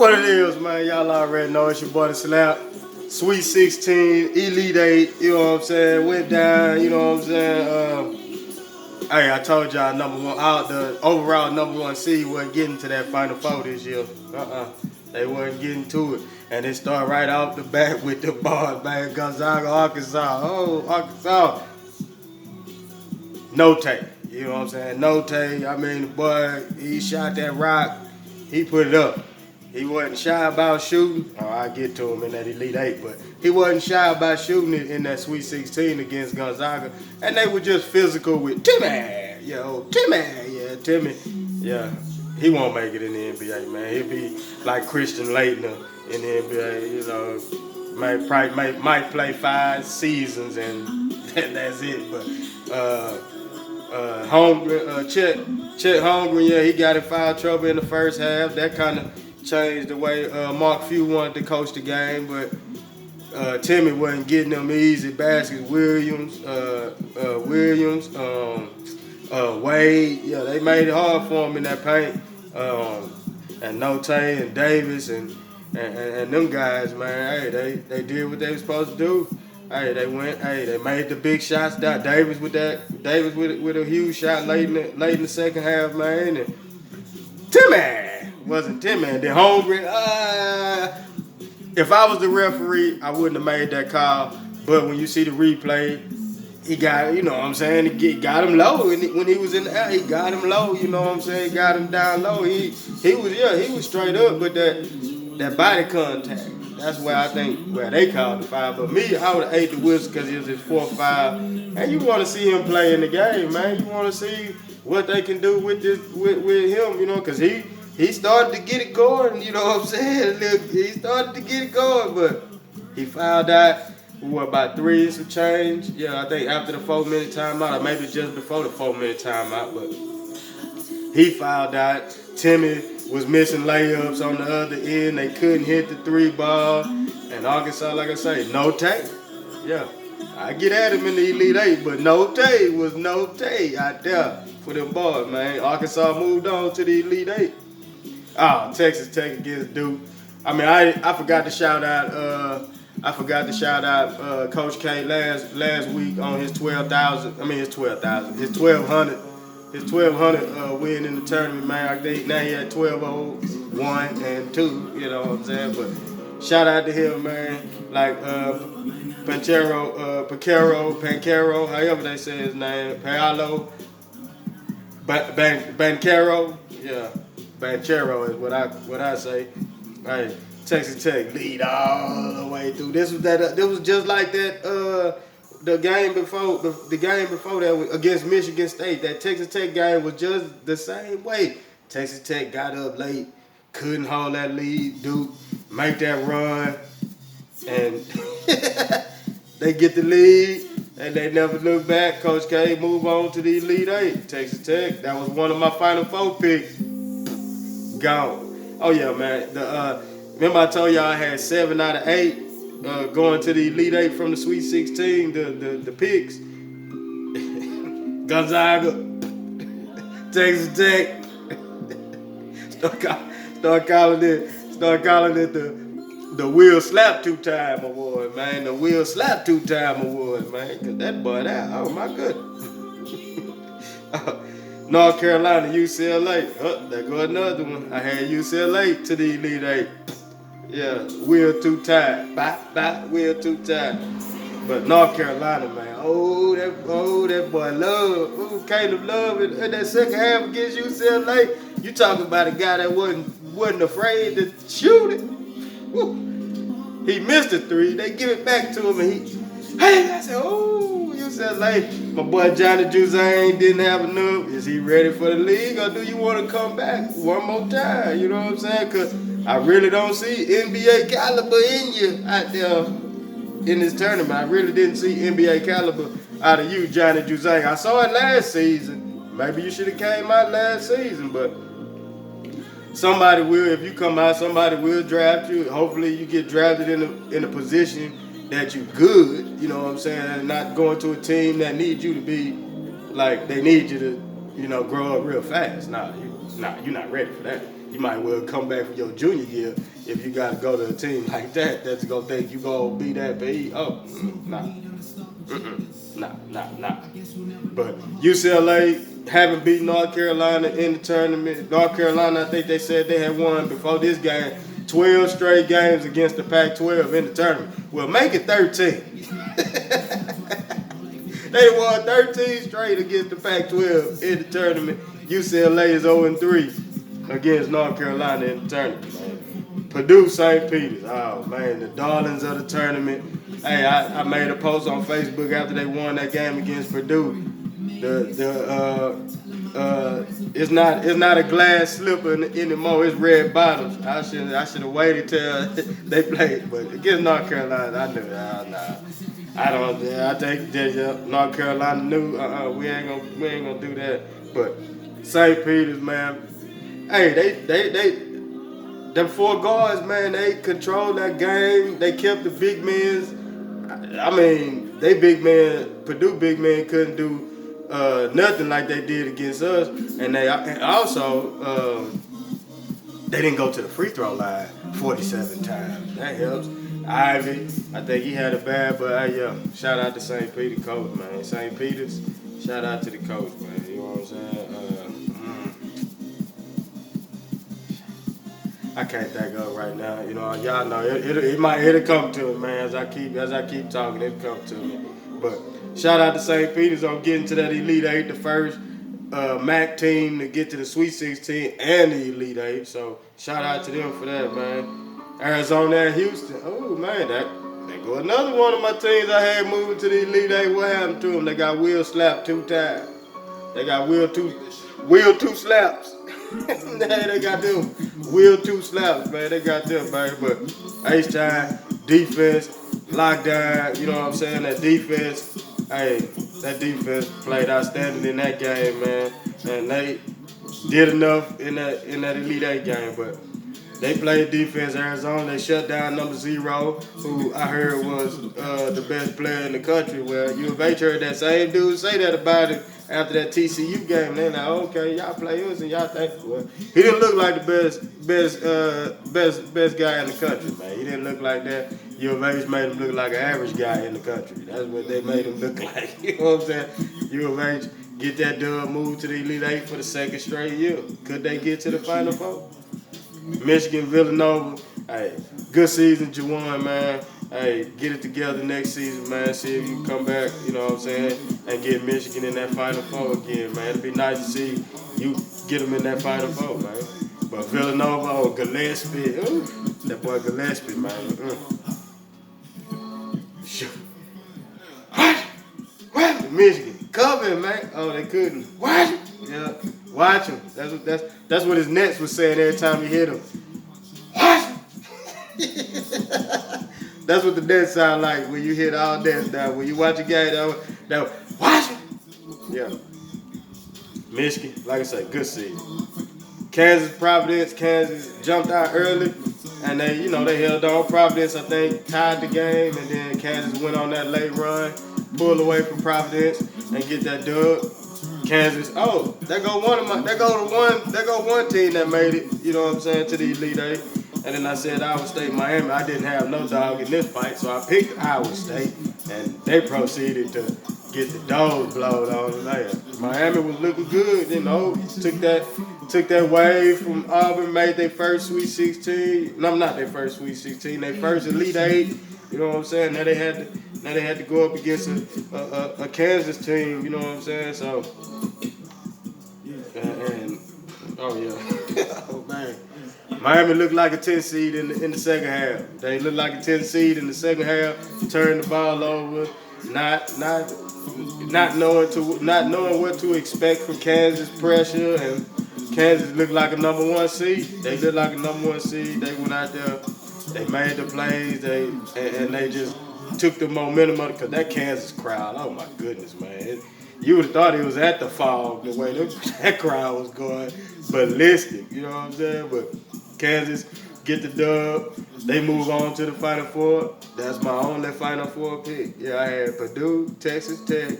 What it is, man, y'all already know it's your boy DaSlap. Sweet 16, Elite 8, you know what I'm saying? Went down, you know what I'm saying? Hey, I told y'all the overall #1 seed wasn't getting to that Final Four this year. They wasn't getting to it. And it started right off the bat with the ball, man. Gonzaga, Arkansas. Oh, Arkansas. No take. You know what I'm saying? No take. I mean, the boy, he shot that rock. He put it up. He wasn't shy about shooting. Oh, I'll get to him in that Elite 8, but he wasn't shy about shooting it in that Sweet 16 against Gonzaga. And they were just physical with Timmy. Yo, Timmy. Yeah, Timmy. Yeah, he won't make it in the NBA, man. He'll be like Christian Laettner in the NBA, you know. Might play 5 seasons and that's it. But Chet Holmgren, yeah, he got in foul trouble in the first half. That kind of changed the way Mark Few wanted to coach the game, but Timmy wasn't getting them easy baskets. Williams, Wade, yeah, they made it hard for him in that paint. And Note and Davis and them guys, man, hey, they did what they were supposed to do. Hey, they made the big shots. Davis with a huge shot late in the second half, man. And Timmy wasn't Timmy. And then Holmgren, if I was the referee, I wouldn't have made that call. But when you see the replay, he got, you know what I'm saying, he got him low. When he was in the air, he got him low, you know what I'm saying, got him down low. He was straight up, but that body contact, that's where I think they called the foul. But me, I would have ate the whistle because it was his 4th foul. And you want to see him play in the game, man. You want to see what they can do with him, you know, because he started to get it going, you know what I'm saying? He started to get it going, but he fouled out. About 3 and some change? Yeah, I think after the 4-minute timeout, or maybe just before the 4-minute timeout, but he fouled out. Timmy was missing layups on the other end. They couldn't hit the 3 ball. And Arkansas, like I say, no take. Yeah, I get at him in the Elite 8, but no take was no take out there for them boys, man. Arkansas moved on to the Elite 8. Oh, Texas Tech against Duke. I mean, I forgot to shout out Coach K last week on his 1200 win in the tournament, man. I think now he had 12-0, 1 and 2, you know what I'm saying? But shout out to him, man. Like Pancaro, however they say his name, Paolo, Bancaro, yeah, Bancaro is what I say. Hey, Texas Tech lead all the way through. This was just like that. The game before that against Michigan State. That Texas Tech game was just the same way. Texas Tech got up late, couldn't hold that lead. Duke make that run, and they get the lead, and they never look back. Coach K move on to the Elite 8. Texas Tech. That was one of my Final Four picks. Gone. Oh yeah, man. Remember I told y'all I had 7 out of 8 going to the Elite 8 from the Sweet 16, the picks. Gonzaga, Texas Tech. Start calling it the Will Slap 2-time award, man. The Will Slap 2-time award, man. Cause that boy that, oh my goodness. North Carolina, UCLA. Oh, there go another one. I had UCLA to the Elite 8. Yeah, Will 2-time. Bye, Will 2-time. But North Carolina, man. Oh, that boy Love. Oh, Caleb Love in that second half against UCLA. You talking about a guy that wasn't afraid to shoot it. Woo. He missed a 3. They give it back to him, and I said, oh, UCLA. My boy Johnny Juzang didn't have enough. Is he ready for the league, or do you want to come back one more time? You know what I'm saying? Because I really don't see NBA caliber in you out there in this tournament. I really didn't see NBA caliber out of you, Johnny Juzang. I saw it last season. Maybe you should have came out last season, but somebody will. If you come out, somebody will draft you. Hopefully you get drafted in a position that you good, you know what I'm saying, not going to a team that needs you to be like they need you to, you know, grow up real fast. Nah, you're not ready for that. you might well come back for your junior year if you got to go to a team like that. That's gonna think you gonna be that big. Oh, nah, nah. But UCLA haven't beaten North Carolina in the tournament. North Carolina, I think they said they had won before this game 12 straight games against the Pac-12 in the tournament. Well, make it 13. They won 13 straight against the Pac-12 in the tournament. UCLA is 0-3 against North Carolina in the tournament, man. Purdue, St. Peter's. Oh, man, the darlings of the tournament. Hey, I made a post on Facebook after they won that game against Purdue. It's not a glass slipper anymore. It's red bottoms. I should have waited till they played, but against North Carolina, I knew nah. I think North Carolina knew we ain't gonna do that. But St. Peter's, man, hey, them 4 guards, man, they controlled that game. They kept the big men. I mean, Purdue big men couldn't do nothing like they did against us, and they also they didn't go to the free throw line 47 times. That helps. Ivy, I think he had a bad, but shout out to St. Peter coach, man. St. Peter's, shout out to the coach, man. You know what I'm saying? I can't think of it right now. You know, y'all know it'll come to me, man. As I keep talking, it'll come to me. But shout out to St. Peter's on getting to that Elite Eight, the first MAC team to get to the Sweet 16 and the Elite Eight. So shout out to them for that, man. Arizona and Houston. Oh man, there go another one of my teams I had moving to the Elite Eight. What happened to them? They got Will slapped 2 times. They got Will two slaps. They got them Will 2 slaps, man. They got them, man. But H-time, defense, lockdown, you know what I'm saying? That defense played outstanding in that game, man. And they did enough in that Elite Eight game, but they played defense. Arizona, they shut down number 0, who I heard was the best player in the country. Well, U of H heard that same dude say that about him after that TCU game. They're like, okay, y'all play us and y'all think, well, he didn't look like the best guy in the country, man. He didn't look like that. U of H made him look like an average guy in the country. That's what they made him look like. You know what I'm saying? U of H get that dub, move to the Elite Eight for the 2nd straight year. Could they get to the Final Four? Michigan, Villanova, hey, good season, Juwan, man. Hey, get it together next season, man. See if you can come back, you know what I'm saying, and get Michigan in that Final Four again, man. It'd be nice to see you get them in that Final Four, man. But Villanova, Gillespie, that boy Gillespie, man. What? Michigan, coming, man. Oh, they couldn't. What? Yeah, watch him. That's what his Nets was saying every time he hit him. What? That's what the Nets sound like when you hit all Nets down. When you watch a game, that watch him. Yeah. Michigan, like I said, good season. Providence jumped out early, and they held on. Providence, I think, tied the game, and then Kansas went on that late run, pull away from Providence, and get that dub. Kansas, there go one team that made it, you know what I'm saying, to the Elite Eight. And then I said Iowa State, Miami. I didn't have no dog in this fight, so I picked Iowa State, and they proceeded to get the dogs blowed on them. Miami was looking good, you know, took that wave from Auburn, made their first Sweet 16. No, not their first Sweet 16, their first Elite Eight. You know what I'm saying? Now they had to go up against a Kansas team. You know what I'm saying? So, oh man, Miami looked like a 10 seed in the second half. They looked like a 10 seed in the second half. Turned the ball over, not knowing what to expect from Kansas pressure, and Kansas looked like a number 1 seed. They looked like a number 1 seed. They went out there. They made the plays, and they just took the momentum of it, because that Kansas crowd, oh my goodness, man. You would have thought it was at the fall, the way that crowd was going ballistic, you know what I'm saying? But Kansas get the dub. They move on to the Final Four. That's my only Final Four pick. Yeah, I had Purdue, Texas Tech,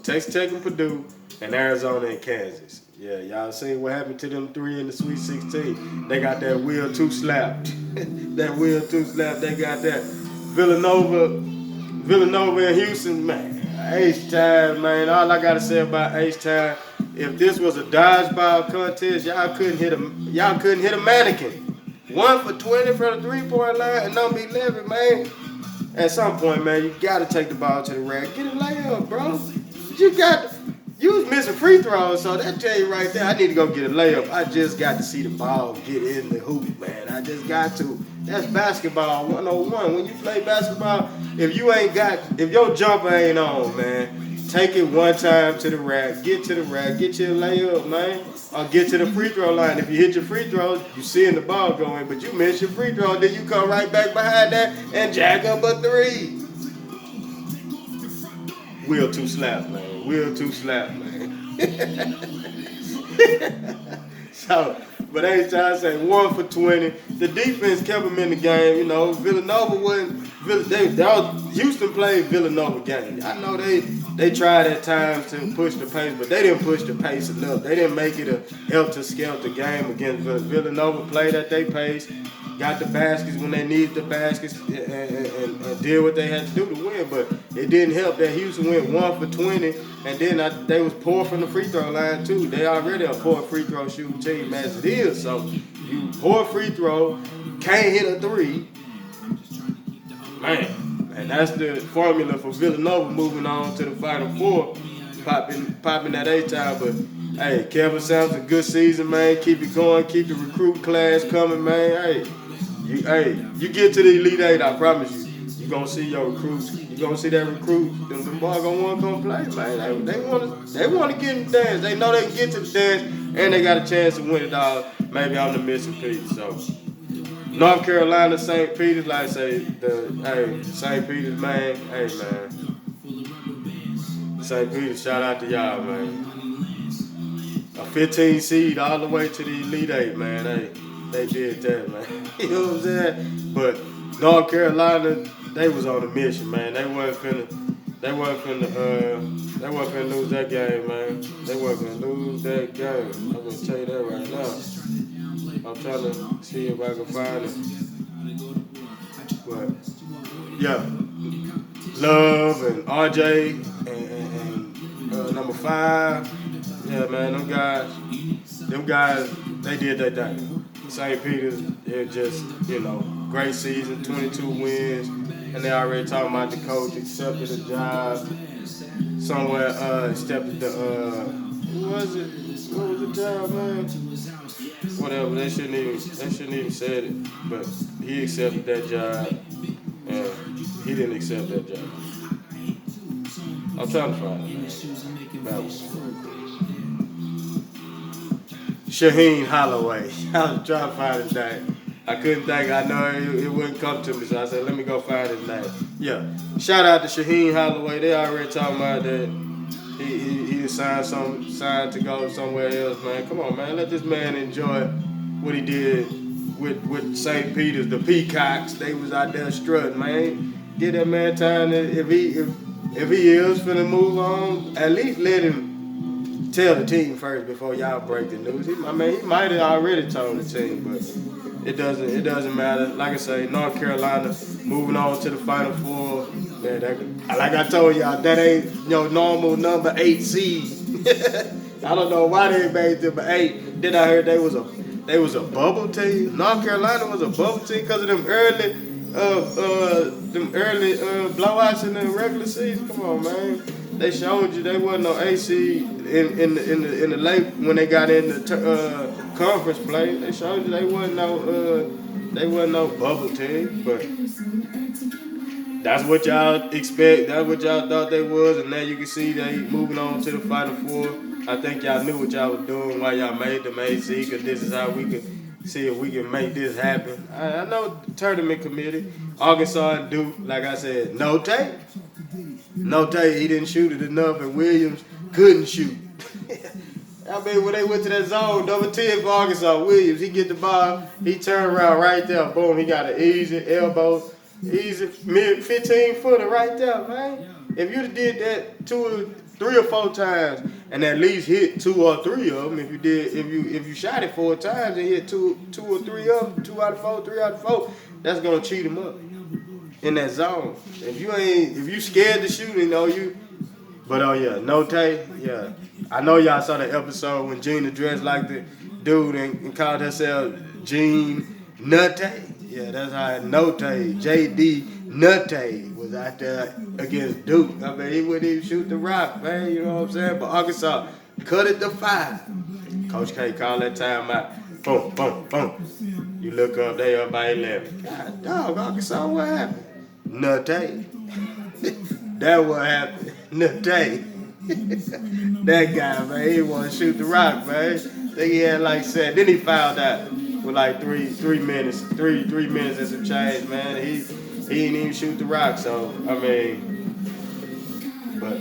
Texas Tech and Purdue, and Arizona and Kansas. Yeah, y'all seen what happened to them three in the Sweet 16. They got that wheel two slap. That wheel two slap, they got that. Villanova and Houston, man. H-Time, man. All I gotta say about H-Time, if this was a dodgeball contest, y'all couldn't hit a mannequin. 1 for 20 from the 3-point line and number 11, man. At some point, man, you gotta take the ball to the rack. Get a layup, bro. You was missing free throws, so that tell you right there, I need to go get a layup. I just got to see the ball get in the hoop, man. I just got to. That's basketball 101. When you play basketball, if your jumper ain't on, man, take it one time to the rack, get to the rack, get your layup, man, or get to the free throw line. If you hit your free throws, you seeing the ball going, but you miss your free throw, then you come right back behind that and jack up a three. Wheel two slap, man. Wheel two slap, man. So, but they trying to say 1 for 20. The defense kept them in the game. You know, Villanova wasn't. Houston played Villanova game. I know they tried at times to push the pace, but they didn't push the pace enough. They didn't make it a helter-skelter game against Villanova. Played at their pace. Got the baskets when they needed the baskets and did what they had to do to win. But it didn't help that Houston went 1 for 20, and then they was poor from the free throw line too. They already a poor free throw shooting team as it is. So you poor free throw, can't hit a three, man. And that's the formula for Villanova moving on to the Final Four, popping that H-Time. But hey, Kevin Sampson, good season, man. Keep it going. Keep the recruit class coming, man. You get to the Elite Eight, I promise you. You're going to see your recruits. You're going to see that recruit. Them boys going to want to come play, man. They want to get in the dance. They know they can get to the dance, and they got a chance to win it all. Maybe I'm the missing piece. So, North Carolina, St. Peter's, like I say, St. Peter's, man. Hey, man. St. Peter's, shout out to y'all, man. A 15 seed all the way to the Elite Eight, man. They did that, man. You know what I'm saying? But North Carolina, they was on a mission, man. They wasn't finna lose that game, man. They wasn't finna lose that game. I'm gonna tell you that right now. I'm trying to see if I can find it. But yeah, Love and RJ and number 5. Yeah, man, them guys, they did their thing. St. Peter's, it just, great season, 22 wins, and they already talking about the coach accepted the job. Somewhere accepted the, what was the job, man? Whatever, they shouldn't even said it, but he accepted that job, and he didn't accept that job. I'm trying to find it, man. Shaheen Holloway. I was trying to find his name. I couldn't think. I know it wouldn't come to me, so I said, let me go find his name. Yeah. Shout out to Shaheen Holloway. They already talking about that. He signed to go somewhere else, man. Come on, man. Let this man enjoy what he did with St. Peter's, the Peacocks. They was out there strutting, man. Give that man time to, if he is finna move on, at least let him tell the team first before y'all break the news. He might have already told the team, but it doesn't matter. Like I say, North Carolina moving on to the Final Four. Man, like I told y'all, that ain't normal number 8 seed. I don't know why they made them 8. Then I heard they was a bubble team. North Carolina was a bubble team because of them early blowouts in the regular season. Come on, man. They showed you they wasn't no AC in the late when they got in the conference play. They showed you they wasn't no bubble team. But that's what y'all expect. That's what y'all thought they was, and now you can see they moving on to the Final Four. I think y'all knew what y'all was doing while y'all made them AC, because this is how we could see if we can make this happen. I know the tournament committee, Arkansas and Duke, like I said, no tape. No tape. He didn't shoot it enough, and Williams couldn't shoot. I mean, when they went to that zone, number 10 for Arkansas, Williams, he get the ball, he turned around right there, boom, he got an easy elbow, easy mid 15-footer right there, man. If you'd have did that 2 or 3 or 4 times and at least hit 2 or 3 of them. If you shot it 4 times and hit two or 3 of them, 2 out of 4, 3 out of 4, that's gonna cheat him up in that zone. If you scared to shoot, you. But oh yeah, Note, yeah. I know y'all saw the episode when Gina dressed like the dude and called herself Jean Nutte. Yeah, that's how Note, JD Nutte was out there against Duke. I mean, he wouldn't even shoot the rock, man. You know what I'm saying? But Arkansas cut it to 5. Coach K called that timeout. Boom, boom, boom. You look up, they up by 11. God dog, Arkansas, what happened? Nutte. That what happened. Nutte. That guy, man, he want to shoot the rock, man. Think he had like 7. Then he fouled out with like 3 minutes and some change, man. He didn't even shoot the rock. So I mean, but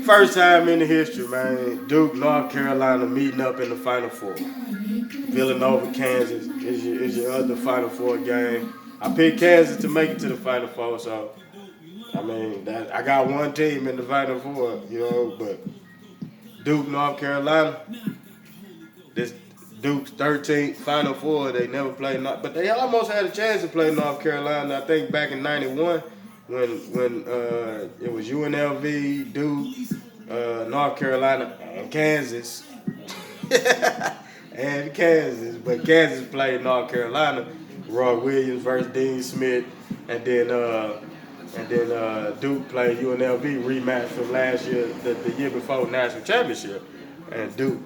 first time in the history, man. Duke, North Carolina meeting up in the Final Four. Villanova, Kansas is your other Final Four game. I picked Kansas to make it to the Final Four, so. I mean, I got one team in the Final Four, but Duke, North Carolina, this Duke's 13th Final Four, they never played, but they almost had a chance to play North Carolina, I think back in 91 when it was UNLV, Duke, North Carolina, and Kansas. And Kansas, but Kansas played North Carolina, Roy Williams versus Dean Smith, and then Duke played UNLV rematch from last year, the year before national championship, and Duke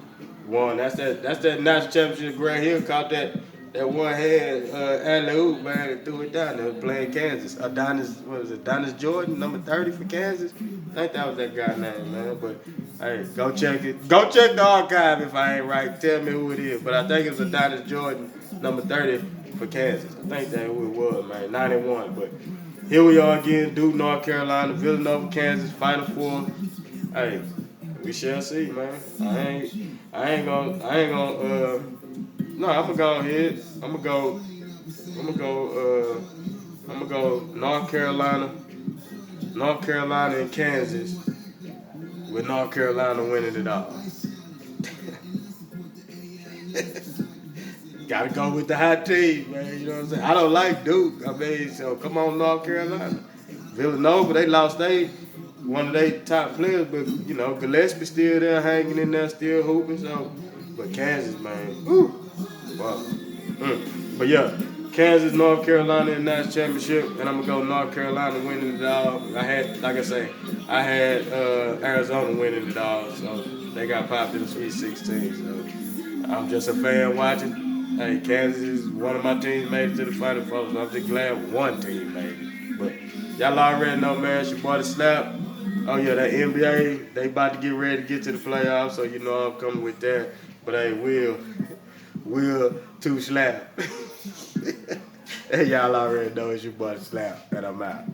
won. That's that national championship. Grant Hill caught that one hand alley-oop, man, and threw it down. They was playing Kansas. Adonis Jordan, number 30 for Kansas. I think that was that guy's name, man. But hey, go check it. Go check the archive if I ain't right. Tell me who it is. But I think it was Adonis Jordan, number 30 for Kansas. I think that's who it was, man. 91, but. Here we are again, Duke, North Carolina, Villanova, Kansas, Final Four. Hey, we shall see, man. I ain't gonna. No, I'm gonna go ahead. I'm gonna go North Carolina and Kansas, with North Carolina winning it all. Gotta go with the hot team, man. You know what I'm saying? I don't like Duke. I mean, so come on, North Carolina. Villanova, they lost one of their top players, but Gillespie still there, hanging in there, still hooping. So, but Kansas, man, woo, wow. But yeah, Kansas, North Carolina in the national championship, and I'm gonna go North Carolina winning it all. I had Arizona winning it all, so they got popped in the Sweet 16. So I'm just a fan watching. Hey, Kansas is one of my teams made it to the Final Four, so I'm just glad one team made it. But y'all already know, man, it's your boy DaSlap. Oh yeah, that NBA, they about to get ready to get to the playoffs, so I'm coming with that. But hey, Will to slap. Hey, y'all already know it's your boy DaSlap, and I'm out.